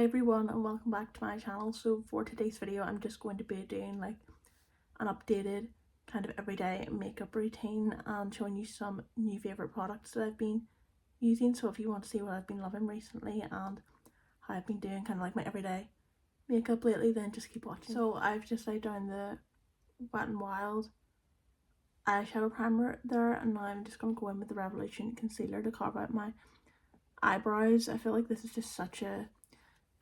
Hi everyone and welcome back to my channel. So for today's video I'm just going to be doing like an updated kind of everyday makeup routine and showing you some new favourite products that I've been using. So if you want to see what I've been loving recently and how I've been doing kind of like my everyday makeup lately, then just keep watching. So I've just laid down the Wet n Wild eyeshadow primer there, and now I'm just going to go in with the Revolution concealer to carve out my eyebrows. I feel like this is just such an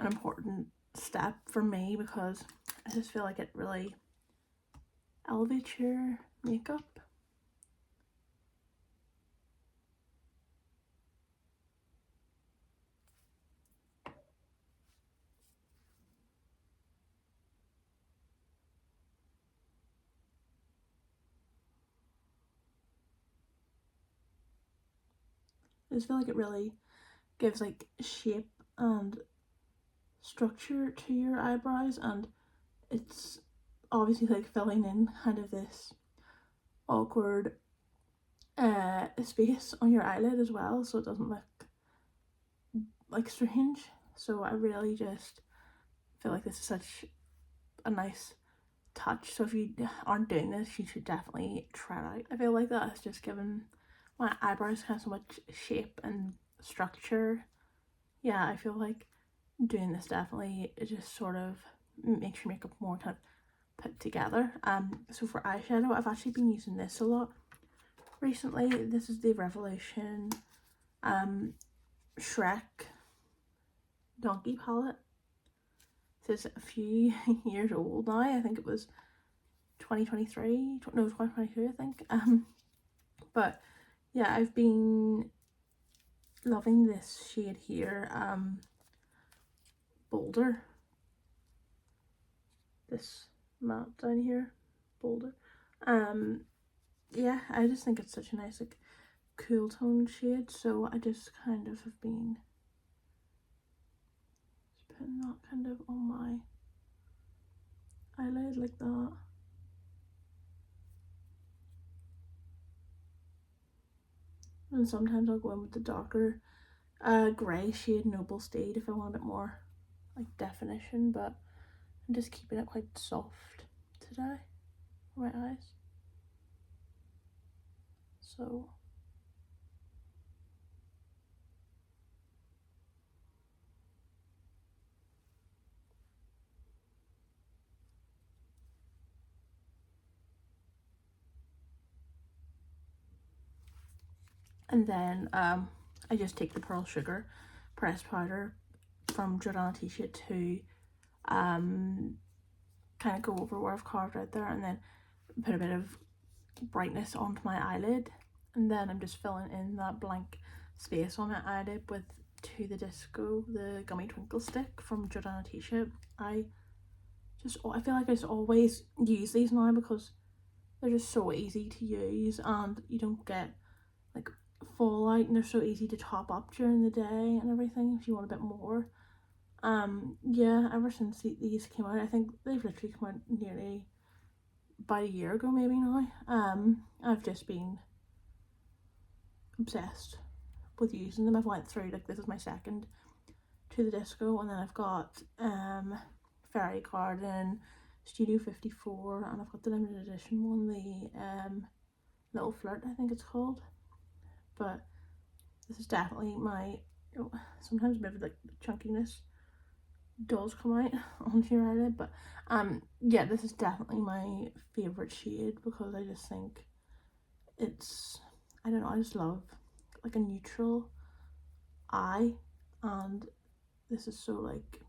important step for me because I just feel like it really elevates your makeup. I just feel like it really gives like shape and structure to your eyebrows, and it's obviously like filling in kind of this awkward space on your eyelid as well, so it doesn't look like strange. So I really just feel like this is such a nice touch. So if you aren't doing this, you should definitely try it out. I feel like that has just given my eyebrows kind of so much shape and structure. Yeah, I feel like doing this definitely just sort of makes your makeup more kind of put together. So for eyeshadow, I've actually been using this a lot recently. This is the Revolution Shrek Donkey palette. This is a few years old now. I think it was 2023, no, 2022 I think. But yeah, I've been loving this shade here, Boulder, this matte down here, Boulder. Yeah, I just think it's such a nice like cool tone shade, so I just kind of have been just putting that kind of on my eyelid like that. And sometimes I'll go in with the darker grey shade Noble Steed if I want a bit more like definition, but I'm just keeping it quite soft today for my eyes. So and then I just take the Pearl Sugar pressed powder from Jordana T-shirt to kind of go over where I've carved out there, and then put a bit of brightness onto my eyelid, and then I'm just filling in that blank space on my eyelid with To the Disco, the gummy twinkle stick from Jordana T-shirt. I feel like I just always use these now because they're just so easy to use and you don't get like fallout, and they're so easy to top up during the day and everything if you want a bit more. Yeah, ever since these came out, I think they've literally come out nearly about a year ago maybe now. I've just been obsessed with using them. I've went through, like, this is my second To the Disco, and then I've got Fairy Garden, Studio 54, and I've got the limited edition one, the Little Flirt I think it's called. But this is definitely my, sometimes maybe like the chunkiness does come out onto your eyelid, but yeah, this is definitely my favorite shade because I just think it's, I don't know, I just love like a neutral eye, and this is so like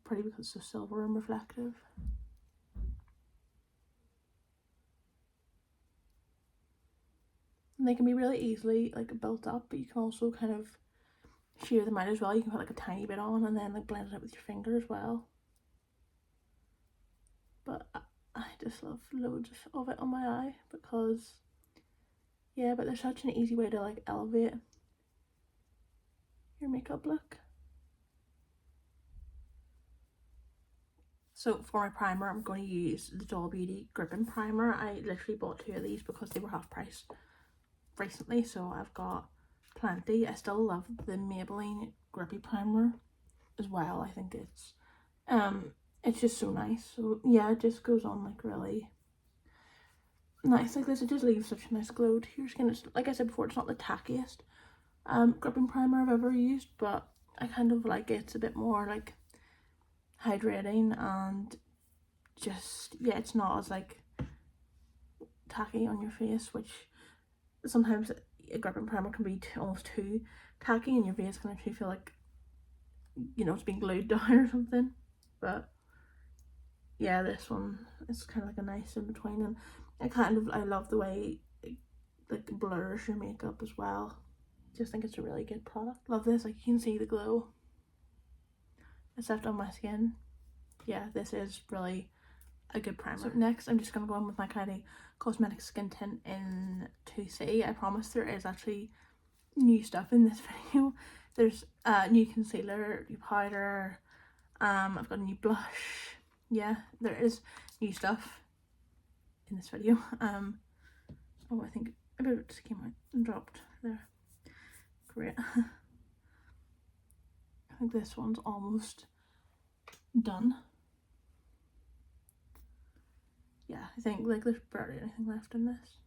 pretty because it's so silver and reflective. And they can be really easily like built up, but you can also kind of shear them out as well. You can put like a tiny bit on and then like blend it out with your finger as well. But I just love loads of it on my eye because, yeah, but there's such an easy way to like elevate your makeup look. So for my primer, I'm going to use the Doll Beauty Grwm primer. I literally bought 2 of these because they were half price recently, so I've got plenty. I still love the Maybelline grippy primer as well. I think it's just so nice. So yeah, it just goes on like really nice like this. It just leaves such a nice glow to your skin. It's, like I said before, it's not the tackiest gripping primer I've ever used, but I kind of like it. It's a bit more like hydrating, and just, yeah, it's not as like tacky on your face, which sometimes a gripping primer can be almost too tacky and your face can actually feel like, you know, it's being glued down or something. But yeah, this one is kind of like a nice in between, and I love the way it like blurs your makeup as well. Just think it's a really good product. Love this. Like, you can see the glow it's left on my skin. Yeah, this is really a good primer. So next I'm just going to go in with my Kylie Cosmetics skin tint in 2C. I promise there is actually new stuff in this video. There's new concealer, new powder, I've got a new blush. Yeah, there is new stuff in this video. Oh, I think a bit of it just came out and dropped there. Great. I think this one's almost done. Yeah, I think like there's barely anything left in this.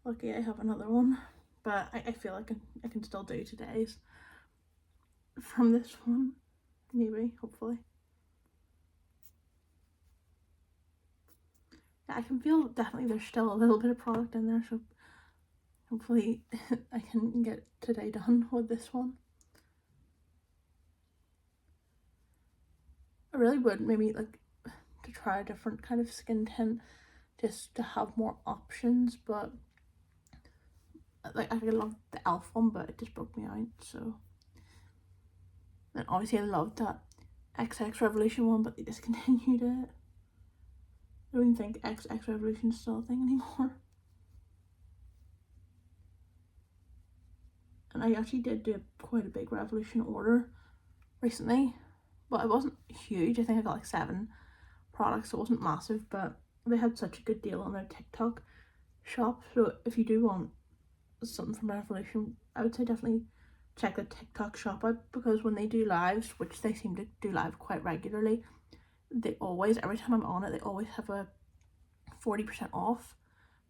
Lucky I have another one, but I feel like I can still do today's from this one, maybe, hopefully. Yeah, I can feel definitely there's still a little bit of product in there, so hopefully I can get today done with this one. I really would maybe like to try a different kind of skin tint just to have more options, but like I love the e.l.f. one, but it just broke me out. So, and obviously I loved that XX Revolution one, but they discontinued it. I don't even think XX Revolution is still a thing anymore. And I actually did do quite a big Revolution order recently, but it wasn't huge. I think I got like 7 products, so it wasn't massive, but they had such a good deal on their TikTok shop. So if you do want something from Revolution, I would say definitely check the TikTok shop out, because when they do lives, which they seem to do live quite regularly, they always, every time I'm on it, they always have a 40% off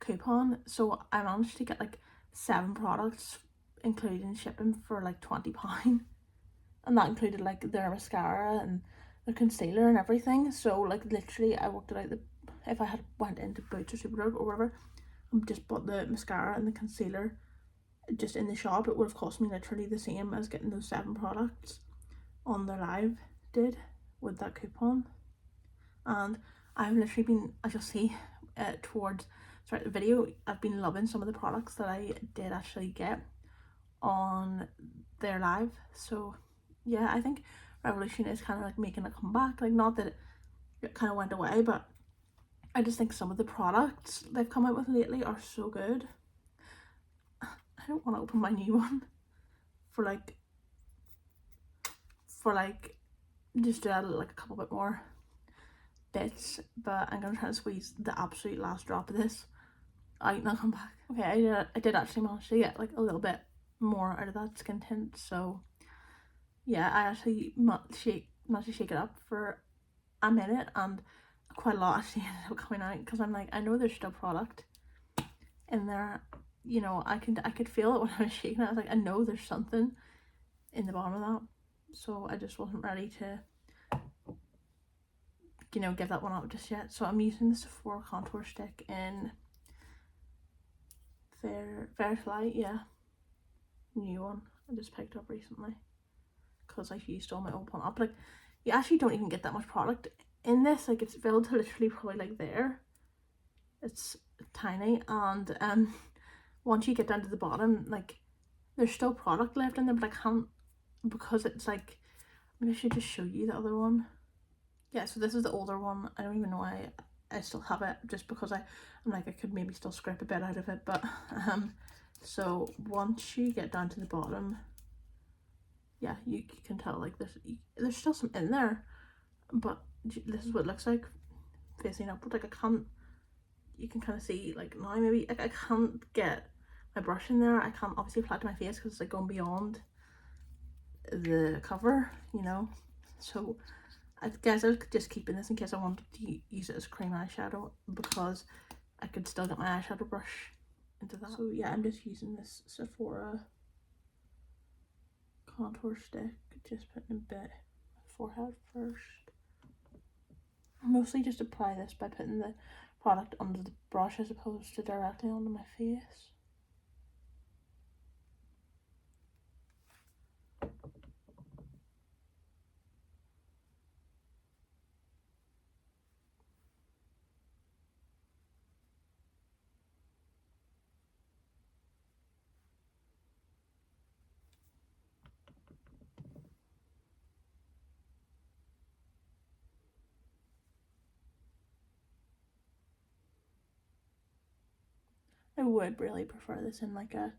coupon. So I managed to get like 7 products including shipping for like £20, and that included like their mascara and their concealer and everything. So like literally I worked it out, if I had went into Boots or Superdrug or whatever and just bought the mascara and the concealer just in the shop, it would have cost me literally the same as getting those 7 products on their live did with that coupon. And I've literally been, as you'll see towards throughout the video, I've been loving some of the products that I did actually get on their live. So yeah, I think Revolution is kind of like making a comeback. Like, not that it kind of went away, but I just think some of the products they've come out with lately are so good. I don't want to open my new one for just to add like a couple bit more bits, but I'm gonna try to squeeze the absolute last drop of this out and I'll come back. Okay, I did actually manage to get like a little bit more out of that skin tint, so yeah, I actually managed to shake it up for a minute, and quite a lot actually ended up coming out, because I'm like, I know there's still product in there, you know, I could feel it when I was shaking it. I was like, I know there's something in the bottom of that, so I just wasn't ready to, you know, give that one up just yet. So I'm using the Sephora contour stick in Fairlight, yeah, new one I just picked up recently, because I've used all my old one up. Like, you actually don't even get that much product in this, like it's filled to literally probably like there, it's tiny, and once you get down to the bottom, like there's still product left in there, but I can't, because it's like, maybe I should just show you the other one. Yeah, so this is the older one. I don't even know why I still have it, just because I'm like, I could maybe still scrape a bit out of it, but so once you get down to the bottom, yeah, you can tell like there's still some in there, but this is what it looks like facing upward. Like, I can't, you can kind of see like now maybe, like I can't get my brush in there, I can't obviously apply it to my face because it's like going beyond the cover, you know. So guys, I was just keeping this in case I wanted to use it as cream eyeshadow, because I could still get my eyeshadow brush into that. So yeah, I'm just using this Sephora contour stick, just putting a bit forehead first. Mostly just apply this by putting the product under the brush as opposed to directly onto my face. I would really prefer this in like a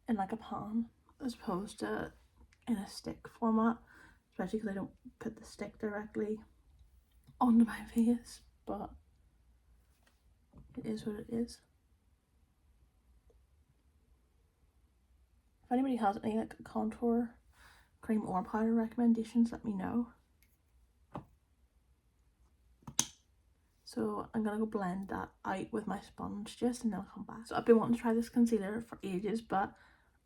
pan as opposed to in a stick format, especially because I don't put the stick directly onto my face, but it is what it is. If anybody has any like contour cream or powder recommendations, let me know. So I'm gonna go blend that out with my sponge just, and then I'll come back. So I've been wanting to try this concealer for ages, but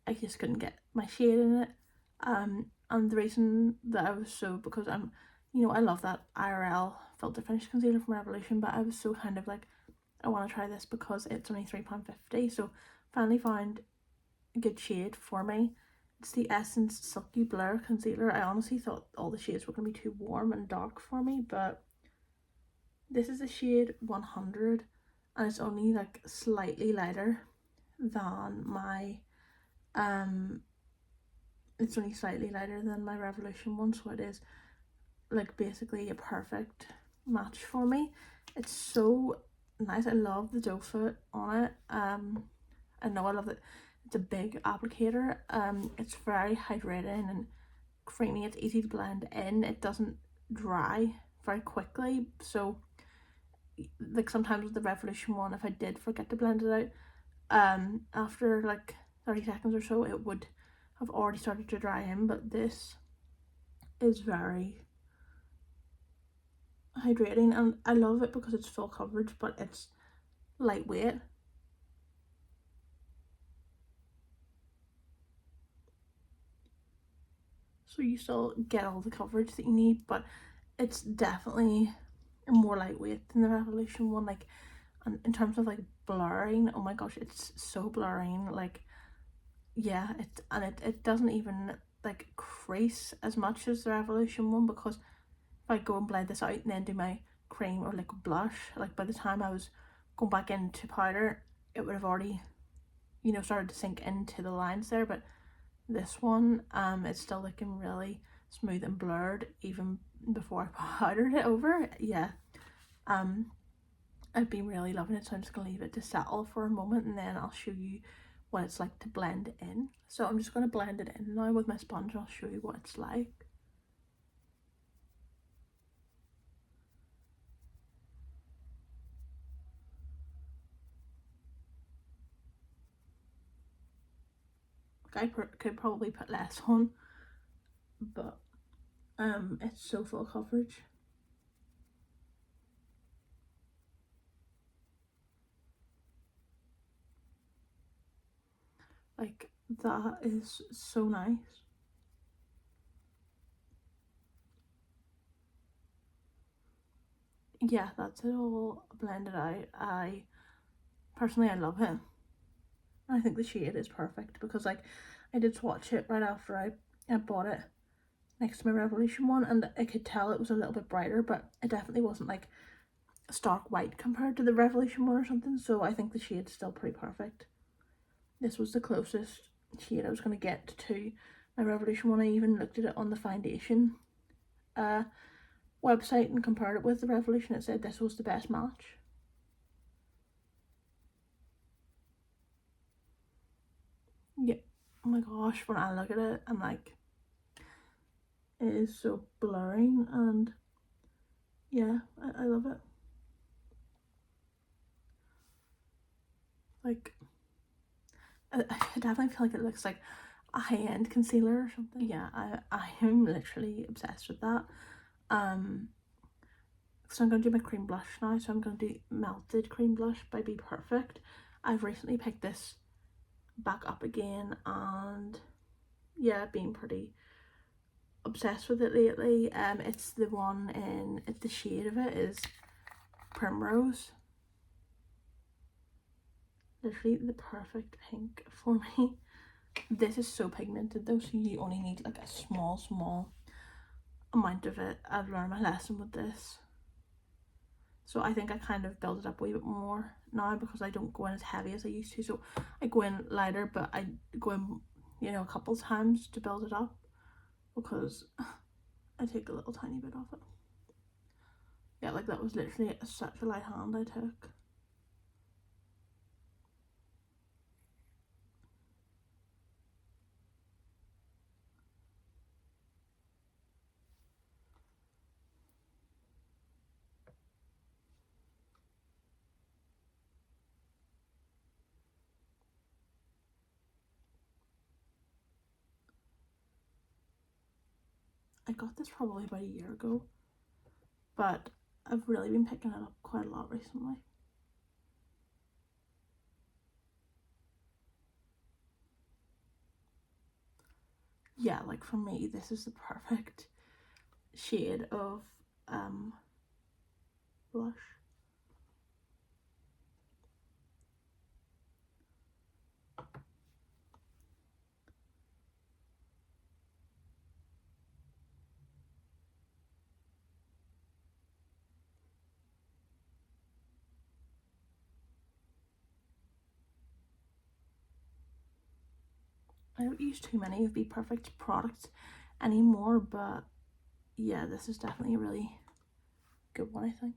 I just couldn't get my shade in it. And the reason that I was so, because you know, I love that IRL filter finish concealer from Revolution, but I was so kind of like, I want to try this because it's only £3.50. So finally found a good shade for me. It's the Essence Silky Blur Concealer. I honestly thought all the shades were going to be too warm and dark for me, but this is the shade 100, and it's only like slightly lighter than my it's only slightly lighter than my Revolution one, so it is like basically a perfect match for me. It's so nice. I love the doe foot on it. I know I love it. It's a big applicator. It's very hydrating and creamy. It's easy to blend in. It doesn't dry very quickly, so like sometimes with the Revolution one, if I did forget to blend it out, after like 30 seconds or so, it would have already started to dry in. But this is very hydrating, and I love it because it's full coverage, but it's lightweight. So you still get all the coverage that you need, but it's definitely more lightweight than the Revolution one. Like, and in terms of like blurring, oh my gosh, it's so blurring. Like, yeah, it doesn't even like crease as much as the Revolution one, because if I go and blend this out and then do my cream or liquid blush, like by the time I was going back into powder, it would have already, you know, started to sink into the lines there. But this one, it's still looking really smooth and blurred even before I powdered it over. Yeah, I've been really loving it, so I'm just gonna leave it to settle for a moment, and then I'll show you what it's like to blend in. So I'm just gonna blend it in now with my sponge. I'll show you what it's like. I could probably put less on, but it's so full coverage. Like, that is so nice. Yeah, that's it all blended out. I personally, I love it. I think the shade is perfect, because like I did swatch it right after I bought it next to my Revolution one, and I could tell it was a little bit brighter, but it definitely wasn't like stark white compared to the Revolution one or something. So I think the shade's still pretty perfect. This was the closest shade I was going to get to my Revolution one. I even looked at it on the foundation website and compared it with the Revolution. It said this was the best match. Yeah, oh my gosh, when I look at it, I'm like, it is so blurring, and yeah, I love it. Like, I definitely feel like it looks like a high-end concealer or something. Yeah, I am literally obsessed with that. So I'm going to do my cream blush now. So I'm going to do Melted Cream Blush by Be Perfect. I've recently picked this back up again, and yeah, been pretty obsessed with it lately. It's the one in, the shade of it is Primrose. Literally the perfect pink for me. This is so pigmented though, so you only need like a small amount of it. I've learned my lesson with this. So I think I kind of build it up a wee bit more now because I don't go in as heavy as I used to. So I go in lighter, but I go in, you know, a couple times to build it up because I take a little tiny bit of it. Yeah, like that was literally such a light hand I took. I got this probably about a year ago, but I've really been picking it up quite a lot recently. Yeah, like for me, this is the perfect shade of blush. I don't use too many of Be Perfect products anymore, but yeah, this is definitely a really good one, I think.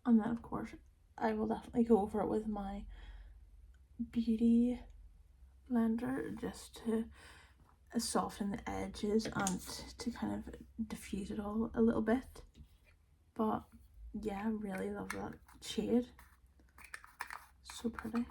And then of course I will definitely go over it with my beauty blender just to soften the edges and to kind of diffuse it all a little bit. But yeah, I really love that shade. So pretty.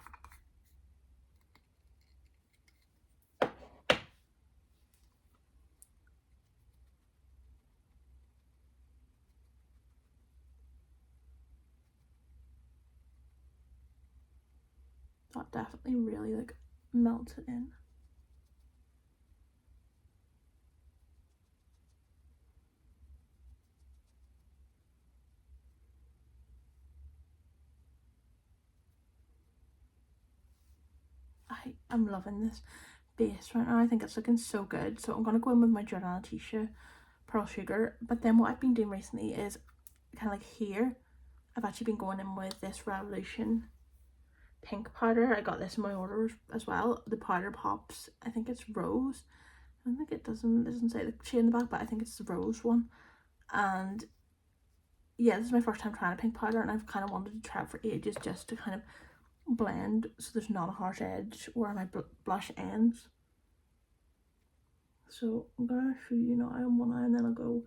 That definitely really like melted in. I'm loving this base right now. I think it's looking so good. So I'm gonna go in with my Jordana Tisha Pearl Sugar. But then what I've been doing recently is kind of like here, I've actually been going in with this Revolution pink powder. I got this in my order as well. The powder pops, I think it's rose. I don't think it doesn't say the shade in the back, but I think it's the rose one. And yeah, this is my first time trying a pink powder, and I've kind of wanted to try it for ages just to kind of blend so there's not a harsh edge where my blush ends. So I'm gonna show you now on one eye, and then I'll go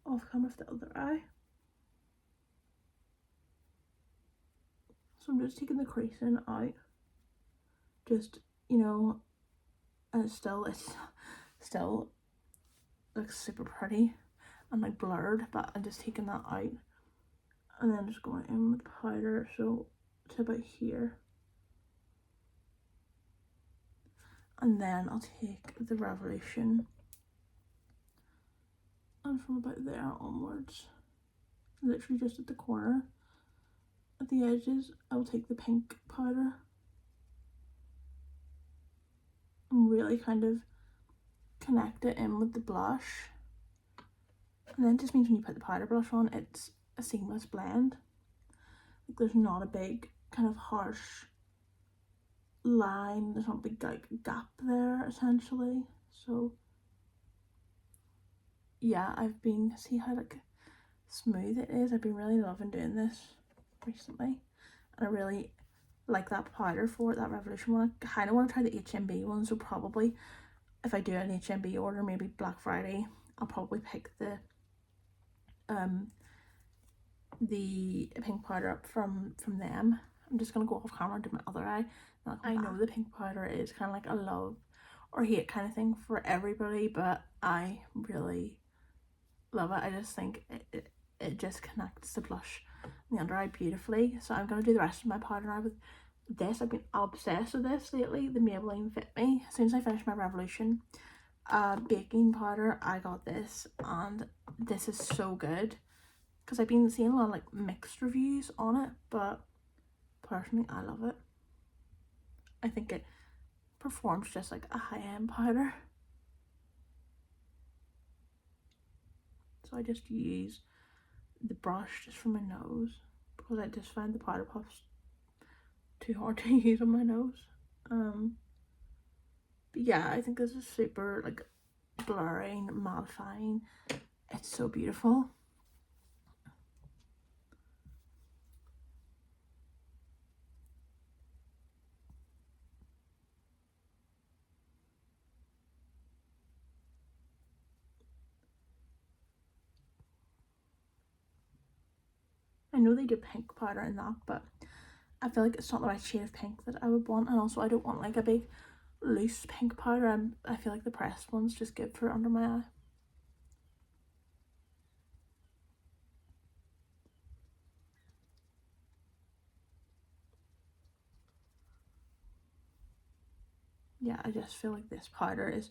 off camera with the other eye. So I'm just taking the creasing out, just, you know, and it's still looks super pretty and like blurred, but I'm just taking that out and then just going in with powder, so to about here, and then I'll take the Revolution and from about there onwards, literally just at the corner at the edges, I'll take the pink powder and really kind of connect it in with the blush. And then it just means when you put the powder blush on, it's a seamless blend. Like there's not a big kind of harsh line, there's not a big like gap there essentially. So yeah, I've been, see how like smooth it is. I've been really loving doing this recently, and I really like that powder for it, that Revolution one. I kind of want to try the HMB one, so probably if I do an HMB order, maybe Black Friday, I'll probably pick the pink powder up from them. I'm just gonna go off camera and do my other eye. I know the pink powder is kind of like a love or hate kind of thing for everybody, but I really love it. I just think it just connects the blush and the under eye beautifully. So I'm gonna do the rest of my powder now with this. I've been obsessed with this lately, the Maybelline Fit Me. As soon as I finished my Revolution baking powder, I got this, and this is so good because I've been seeing a lot of like mixed reviews on it, but personally I love it. I think it performs just like a high-end powder. So I just use the brush just for my nose because I just find the powder puffs too hard to use on my nose. But yeah, I think this is super like blurring, mattifying. It's so beautiful. I know they do pink powder in that, but I feel like it's not the right shade of pink that I would want, and also I don't want like a big loose pink powder. I feel like the pressed one's just good for under my eye. Yeah, I just feel like this powder it's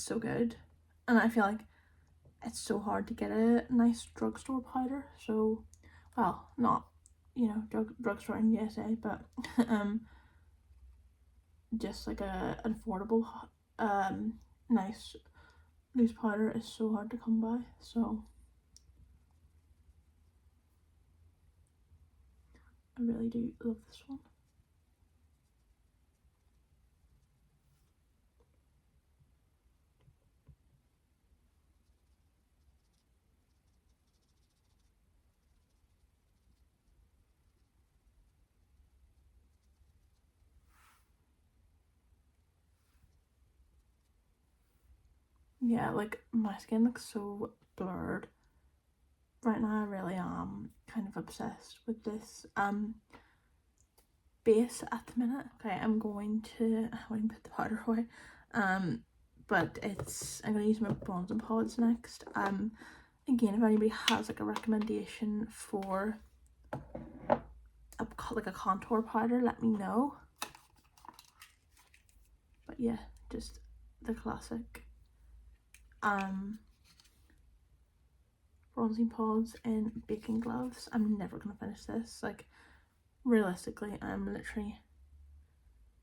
so good, and I feel like it's so hard to get a nice drugstore powder. So, well, not, you know, drugstore in USA, but just like an affordable nice loose powder is so hard to come by. So I really do love this one. Yeah, like my skin looks so blurred right now. I really am kind of obsessed with this base at the minute. Okay, I'm going to put the powder away. But I'm gonna use my bronzing pods next. Again, if anybody has like a recommendation for like a contour powder, let me know. But yeah, just the classic bronzing pods and baking gloves. I'm never gonna finish this. Like realistically, I'm literally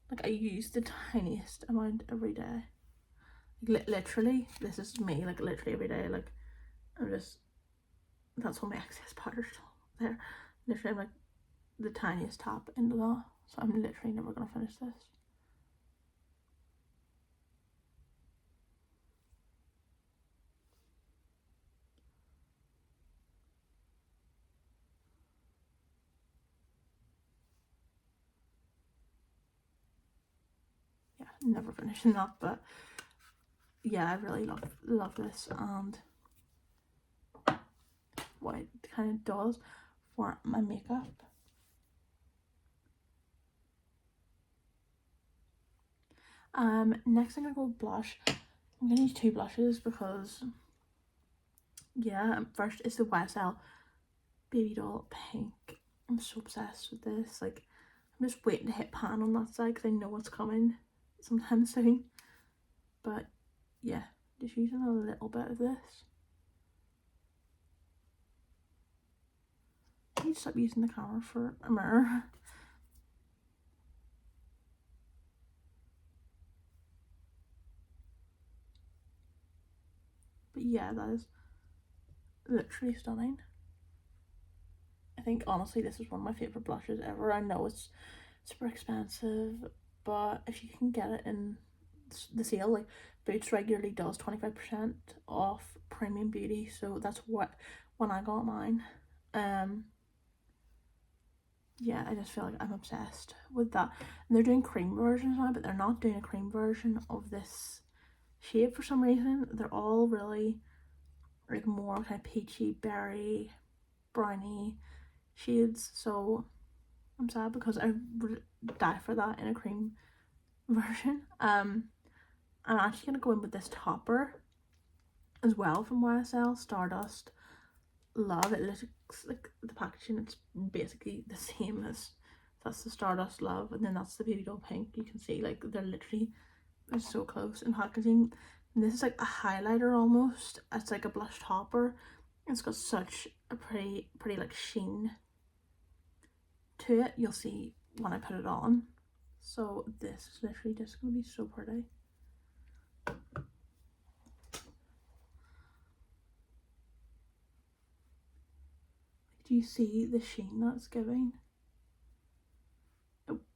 like, I use the tiniest amount every day. Like, literally, this is me, like literally every day. Like that's all my excess powder still there. Literally, I'm like the tiniest tap into that. So I'm literally never gonna finish this. Yeah, never finishing that, but yeah, I really love this and what it kind of does for my makeup. Next I'm gonna go with blush. I'm gonna use two blushes because yeah, first is the YSL Baby Doll Pink. I'm so obsessed with this. Like, I'm just waiting to hit pan on that side because I know what's coming sometime soon. But yeah, just using a little bit of this. I need to stop using the camera for a mirror. But yeah, that is literally stunning. I think honestly this is one of my favourite blushes ever. I know it's super expensive, but if you can get it in the sale, like Boots regularly does 25% off premium beauty, so that's what when I got mine. Yeah, I just feel like I'm obsessed with that. And they're doing cream versions now, but they're not doing a cream version of this shade for some reason. They're all really like more kind of peachy, berry, browny shades, so I'm sad because I would die for that in a cream version. I'm actually gonna go in with this topper as well from YSL, Stardust Love. It looks like the packaging, it's basically the same as, that's the Stardust Love, and then that's the Baby Doll Pink. You can see like they're so close in packaging. And this is like a highlighter almost. It's like a blush topper. It's got such a pretty like sheen to it. You'll see when I put it on. So this is literally just gonna be so pretty. Do you see the sheen that's giving?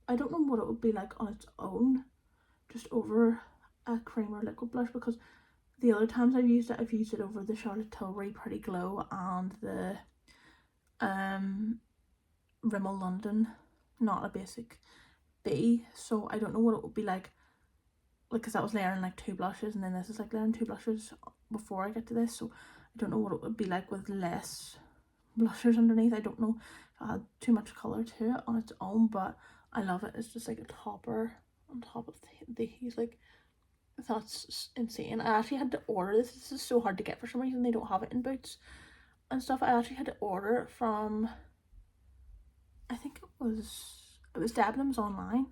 I don't know what it would be like on its own, just over a cream or liquid blush, because the other times I've used it over the Charlotte Tilbury Pretty Glow and the Rimmel London Not a Basic B, so I don't know what it would be like because that was layering like 2 blushes, and then this is like layering 2 blushes before I get to this, so I don't know what it would be like with less blushers underneath. I don't know if I had too much colour to it on its own, but I love it. It's just like a topper on top of these, like, that's insane. I actually had to order this. This is so hard to get for some reason. They don't have it in Boots and stuff. I actually had to order it from, I think it was Debenhams online.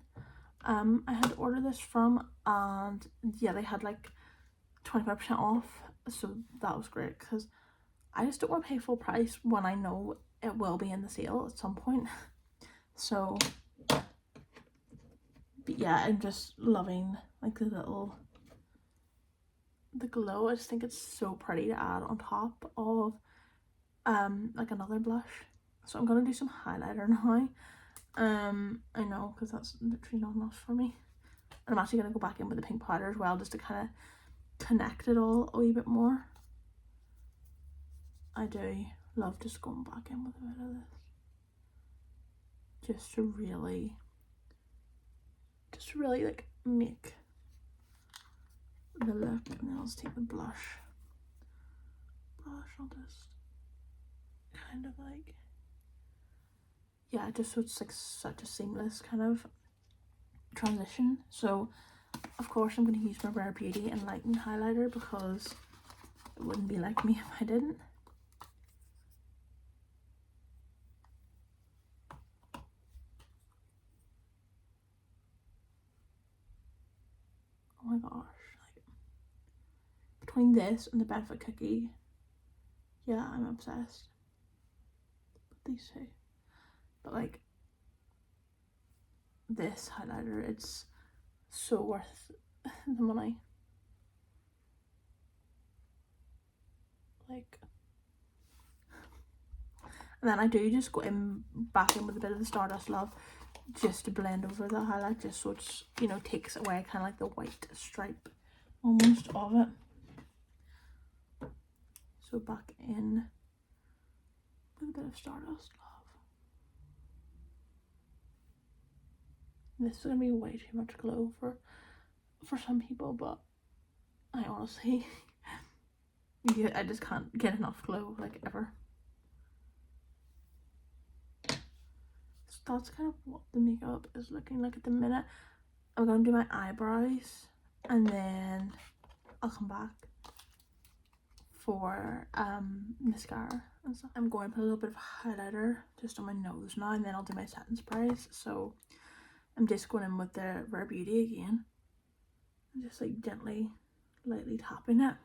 I had to order this from, and yeah, they had like 25% off, so that was great because I just don't want to pay full price when I know it will be in the sale at some point. So, but yeah, I'm just loving like the glow. I just think it's so pretty to add on top of like another blush. So I'm gonna do some highlighter now. I know, because that's literally not enough for me. And I'm actually gonna go back in with the pink powder as well, just to kind of connect it all a wee bit more. I do love just going back in with a bit of this, just to really like make the look. And then I'll just take the blush. I'll just kind of like, yeah, just so it's like such a seamless kind of transition. So of course I'm going to use my Rare Beauty Enlightened highlighter because it wouldn't be like me if I didn't. Oh my gosh, like, between this and the Benefit Cookie, yeah, I'm obsessed with these two. But like, this highlighter, it's so worth the money. Like, and then I do just go back in with a bit of the Stardust Love just to blend over the highlight, just so it's, you know, takes away kind of like the white stripe almost of it. So back in with a bit of Stardust Love. This is gonna be way too much glow for some people, but I honestly, yeah, I just can't get enough glow, like, ever. So that's kind of what the makeup is looking like at the minute. I'm gonna do my eyebrows and then I'll come back for mascara and stuff. I'm going to put a little bit of highlighter just on my nose now, and then I'll do my setting sprays. So I'm just going in with the Rare Beauty again, and just like gently, lightly tapping it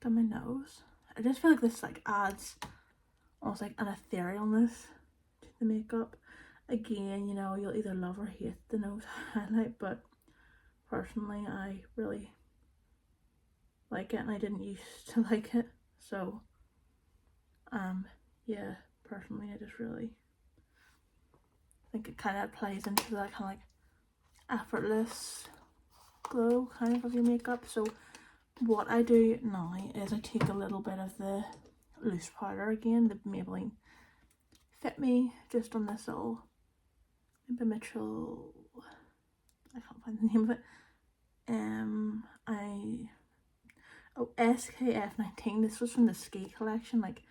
down my nose. I just feel like this like adds almost like an etherealness to the makeup. Again, you know, you'll either love or hate the nose highlight, but personally I really like it, and I didn't used to like it. So yeah, personally I just really think it kind of plays into that kind of like effortless glow kind of your makeup. So what I do now is I take a little bit of the loose powder again, the Maybelline Fit Me, just on this little Mitchell, I can't find the name of it. SKF19. This was from the ski collection like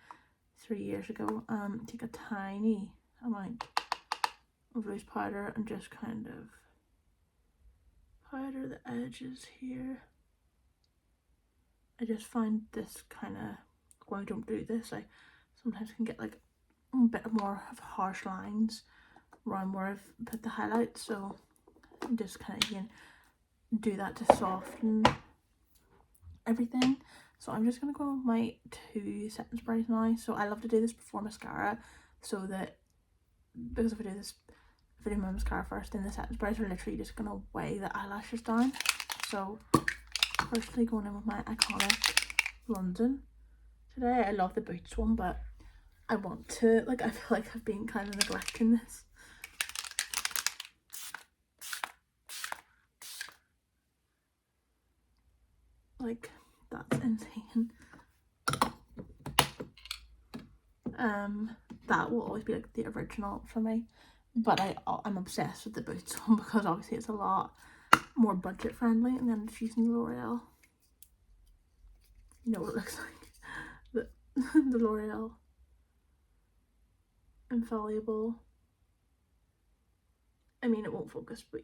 3 years ago. Take a tiny amount of loose powder and just kind of powder the edges here. I just find this kind of, when I don't do this, I sometimes can get like a bit more of harsh lines around where I've put the highlights, so I just kind of again do that to soften everything. So I'm just going to go with my 2 setting sprays now. So I love to do this before mascara, so that, because if I do my mascara first, then the setting sprays are literally just going to weigh the eyelashes down. So firstly, going in with my iconic London today. I love the Boots one, but I want to, like, I feel like I've been kind of neglecting this. Like, that's insane. That will always be like the original for me, but I'm obsessed with the Boots one because obviously it's a lot more budget friendly, and then I'm just using L'Oreal. You know what it looks like. The L'Oreal Infallible. I mean, it won't focus, but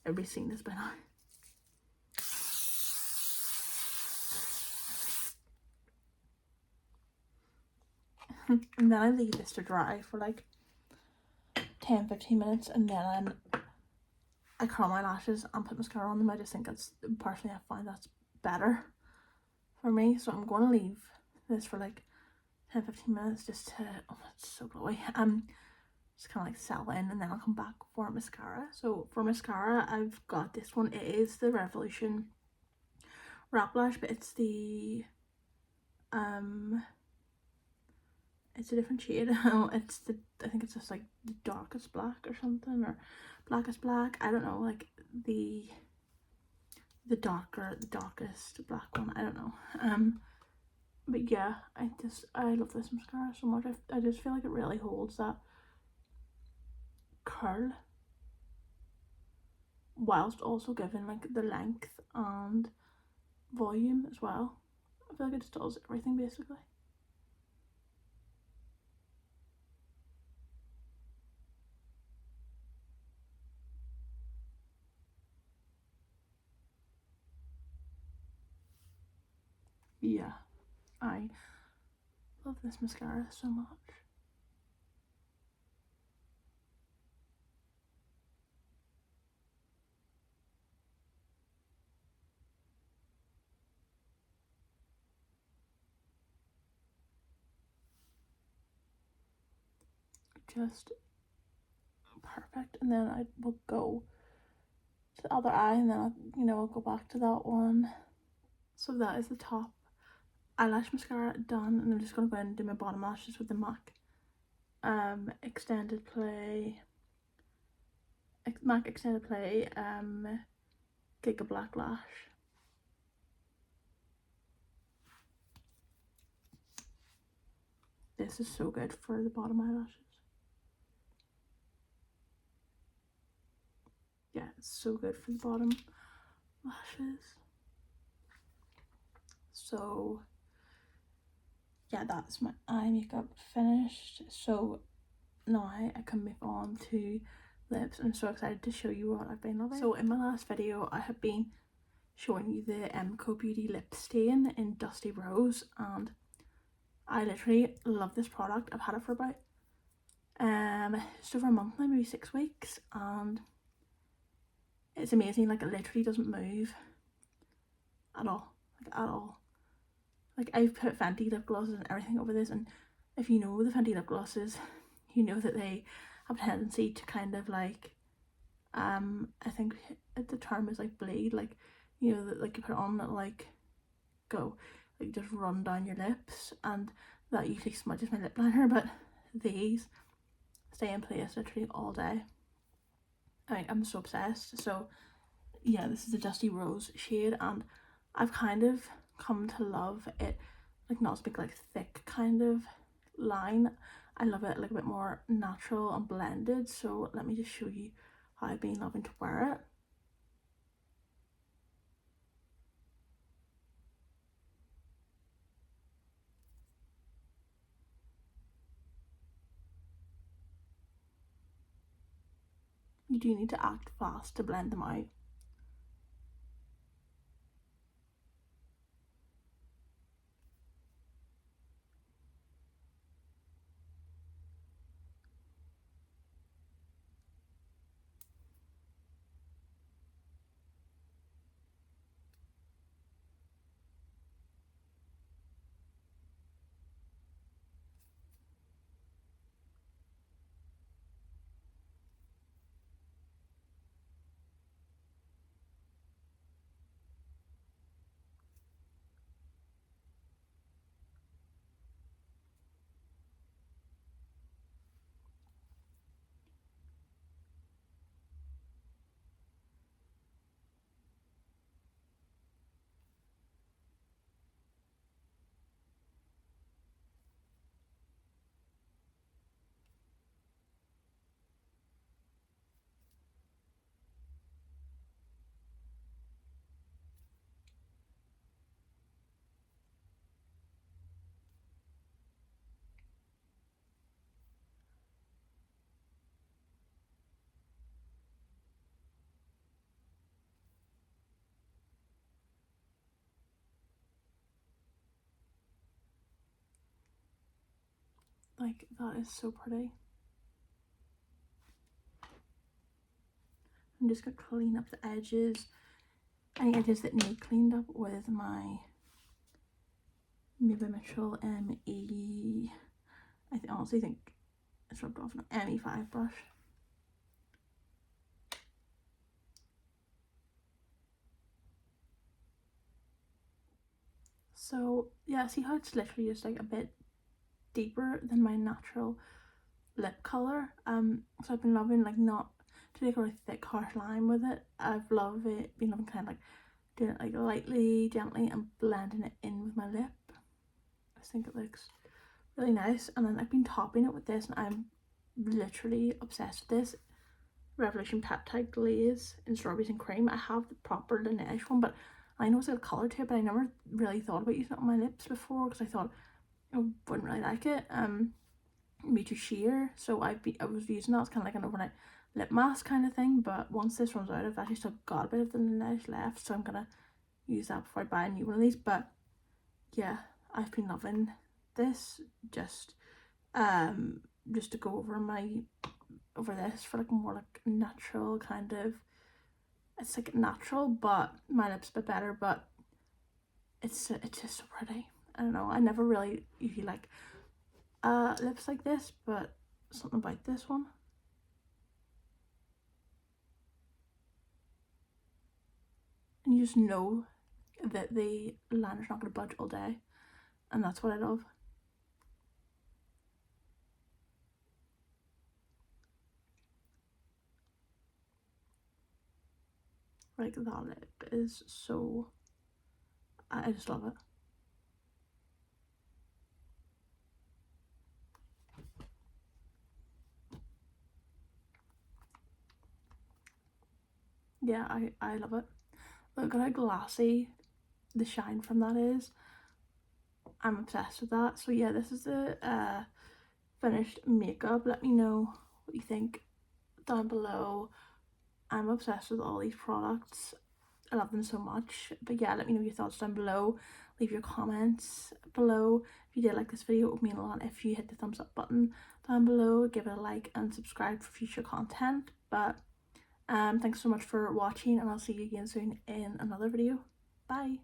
everybody's seen this by now. And then I leave this to dry for like 10-15 minutes, and then I curl my lashes and put mascara on them. I just think that's, personally, I find that's better for me. So I'm going to leave this for like 10-15 minutes just to, oh, it's so glowy, just kind of like settle in, and then I'll come back for mascara. So for mascara, I've got this one. It is the Revolution Wrap Lash, but it's the it's a different shade. It's the, I think it's just like the darkest black or something, or blackest black, I don't know, like the darkest black one, I don't know. But yeah, I love this mascara so much. I just feel like it really holds that curl whilst also giving like the length and volume as well. I feel like it just does everything basically. Yeah, I love this mascara so much. Just perfect. And then I will go to the other eye, and then I'll go back to that one. So that is the top eyelash mascara done, and I'm just going to go in and do my bottom lashes with the MAC Extended Play Giga Black Lash. This is so good for the bottom eyelashes. Yeah, it's so good for the bottom lashes. So yeah, that's my eye makeup finished. So now I can move on to lips. I'm so excited to show you what I've been loving. So in my last video, I have been showing you the Co Beauty lip stain in Dusty Rose, and I literally love this product. I've had it for about just over a month now, maybe 6 weeks, and it's amazing. Like, it literally doesn't move at all, like at all. Like, I've put Fenty lip glosses and everything over this, and if you know the Fenty lip glosses, you know that they have a tendency to kind of like, I think the term is like bleed, like, you know, that like you put it on, that like go, like just run down your lips, and that usually smudges my lip liner, but these stay in place literally all day. I mean, I'm so obsessed. So yeah, this is the Dusty Rose shade, and I've kind of come to love it, like not as big, like thick kind of line. I love it like a bit more natural and blended, so let me just show you how I've been loving to wear it. You do need to act fast to blend them out. Like, that is so pretty. I'm just gonna clean up the edges, any edges that need cleaned up, with my Maybelline Mitchell ME, I honestly think it's rubbed off an ME5 brush. So yeah, see how it's literally just like a bit deeper than my natural lip color. So I've been loving like not to take a really thick harsh line with it. I've loved it, been loving kind of like doing it like lightly, gently, and blending it in with my lip. I just think it looks really nice. And then I've been topping it with this, and I'm literally obsessed with this Revolution Peptide Glaze in Strawberries and Cream. I have the proper Laneige one, but I know it's got a colour to it, but I never really thought about using it on my lips before because I thought I wouldn't really like it. Be too sheer, so I was using that as kind of like an overnight lip mask kind of thing, but once this runs out, I've actually still got a bit of the Laneige left, so I'm gonna use that before I buy a new one of these. But yeah, I've been loving this, just to go over this for like more like natural kind of, it's like natural but my lips a bit better, but it's just so pretty. I don't know, I never really usually like lips like this, but something about this one. And you just know that the liner's not going to budge all day, and that's what I love. Like, that lip is so, I just love it. Yeah, I love it. Look at how glassy the shine from that is. I'm obsessed with that. So yeah, this is the finished makeup. Let me know what you think down below. I'm obsessed with all these products. I love them so much. But yeah, let me know your thoughts down below. Leave your comments below. If you did like this video, it would mean a lot if you hit the thumbs up button down below. Give it a like and subscribe for future content. But thanks so much for watching, and I'll see you again soon in another video. Bye.